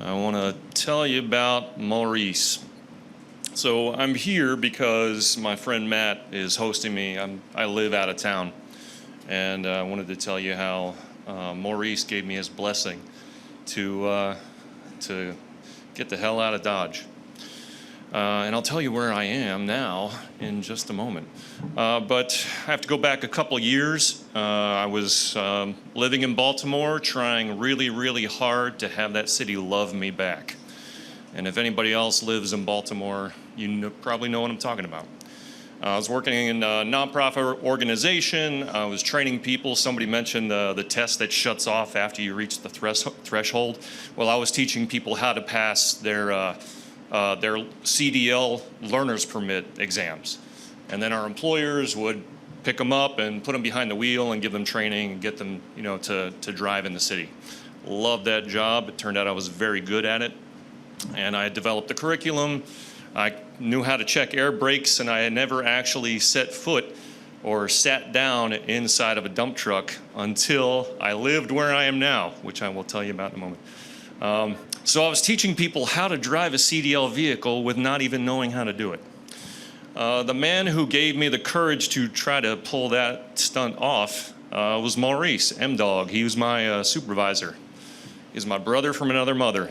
I want to tell you about Maurice. So I'm here because my friend Matt is hosting me. I live out of town, and I wanted to tell you how Maurice gave me his blessing to get the hell out of Dodge. And I'll tell you where I am now in just a moment. But I have to go back a couple years. I was living in Baltimore, trying really, really hard to have that city love me back. And if anybody else lives in Baltimore, you probably know what I'm talking about. I was working in a nonprofit organization. I was training people. Somebody mentioned the test that shuts off after you reach the threshold. Well, I was teaching people how to pass their CDL learner's permit exams. And then our employers would pick them up and put them behind the wheel and give them training and get them, to drive in the city. Loved that job. It turned out I was very good at it. And I had developed the curriculum. I knew how to check air brakes, and I had never actually set foot or sat down inside of a dump truck until I lived where I am now, which I will tell you about in a moment. So I was teaching people how to drive a CDL vehicle with not even knowing how to do it. The man who gave me the courage to try to pull that stunt off was Maurice, M-Dog. He was my supervisor. He's my brother from another mother.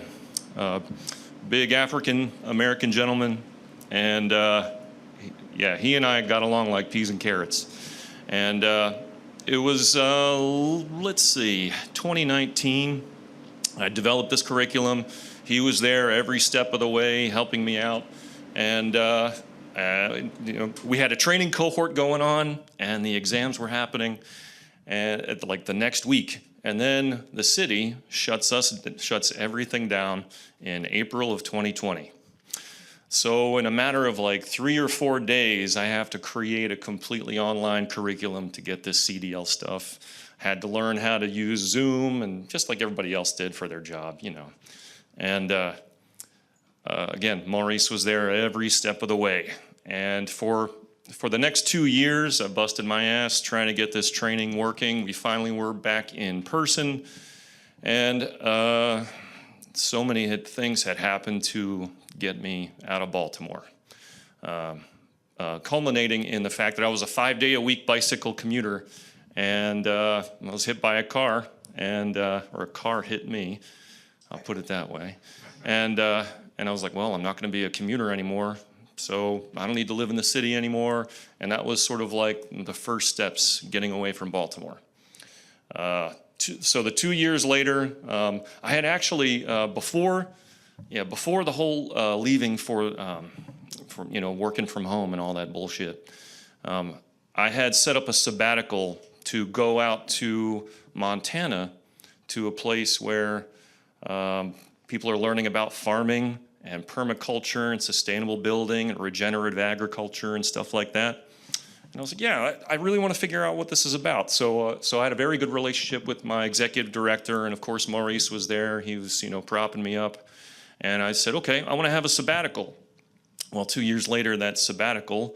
Big African-American gentleman. And he and I got along like peas and carrots. And it was, 2019. I developed this curriculum. He was there every step of the way, helping me out. And we had a training cohort going on, and the exams were happening at the next week. And then the city shuts everything down in April of 2020. So in a matter of 3 or 4 days, I have to create a completely online curriculum to get this CDL stuff. Had to learn how to use Zoom, and just like everybody else did for their job, And again, Maurice was there every step of the way. And for the next 2 years, I busted my ass trying to get this training working. We finally were back in person, and so many things had happened to get me out of Baltimore. Culminating in the fact that I was a 5-day-a-week bicycle commuter, and I was hit by a car, or a car hit me, I'll put it that way. And I was like, well, I'm not going to be a commuter anymore, so I don't need to live in the city anymore. And that was sort of like the first steps getting away from Baltimore. So the 2 years later, I had actually, before the whole leaving for working from home and all that bullshit, I had set up a sabbatical to go out to Montana, to a place where people are learning about farming and permaculture and sustainable building and regenerative agriculture and stuff like that. And I was like, yeah, I really want to figure out what this is about. So I had a very good relationship with my executive director, and of course Maurice was there. He was, propping me up. And I said, okay, I want to have a sabbatical. Well, 2 years later, that sabbatical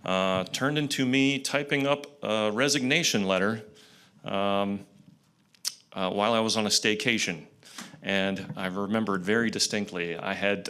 turned into me typing up a resignation letter while I was on a staycation. And I remembered very distinctly, I had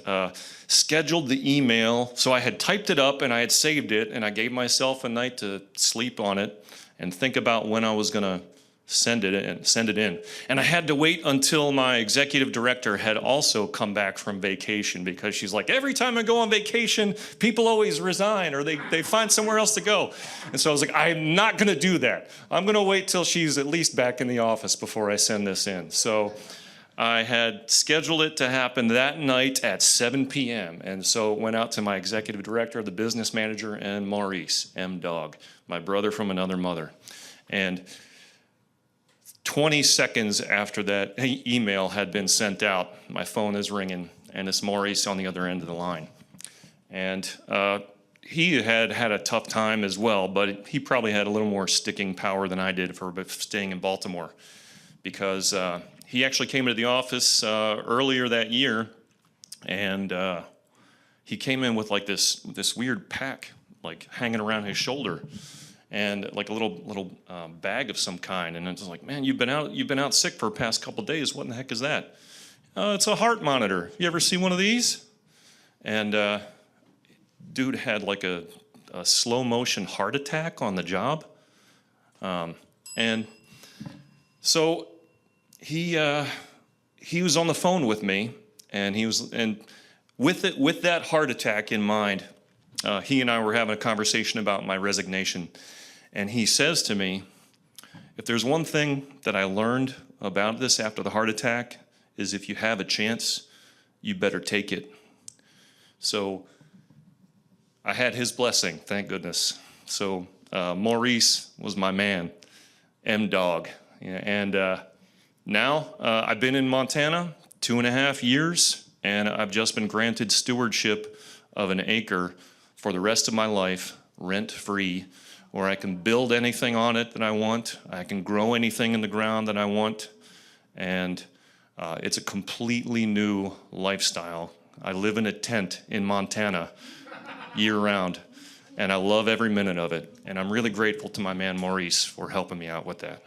scheduled the email, so I had typed it up and I had saved it, and I gave myself a night to sleep on it and think about when I was going to send it in. And I had to wait until my executive director had also come back from vacation, because she's like, every time I go on vacation, people always resign or they find somewhere else to go. And so I was like, I'm not going to do that. I'm going to wait till she's at least back in the office before I send this in. So I had scheduled it to happen that night at 7 p.m. And so went out to my executive director, the business manager, and Maurice, M-Dog, my brother from another mother. And 20 seconds after that email had been sent out, my phone is ringing, and it's Maurice on the other end of the line. And he had a tough time as well, but he probably had a little more sticking power than I did for staying in Baltimore, because he actually came into the office earlier that year, and he came in with this weird pack hanging around his shoulder, and like a little bag of some kind. And it's like, man, you've been out sick for the past couple of days. What in the heck is that? It's a heart monitor. You ever see one of these? And dude had like a slow motion heart attack on the job. And so he was on the phone with me, and with that heart attack in mind, he and I were having a conversation about my resignation. And he says to me, if there's one thing that I learned about this after the heart attack, is if you have a chance, you better take it. So I had his blessing, thank goodness. So Maurice was my man, M-Dog. Yeah, and now I've been in Montana 2.5 years, and I've just been granted stewardship of an acre for the rest of my life, rent-free, where I can build anything on it that I want. I can grow anything in the ground that I want. And it's a completely new lifestyle. I live in a tent in Montana year-round, and I love every minute of it. And I'm really grateful to my man Maurice for helping me out with that.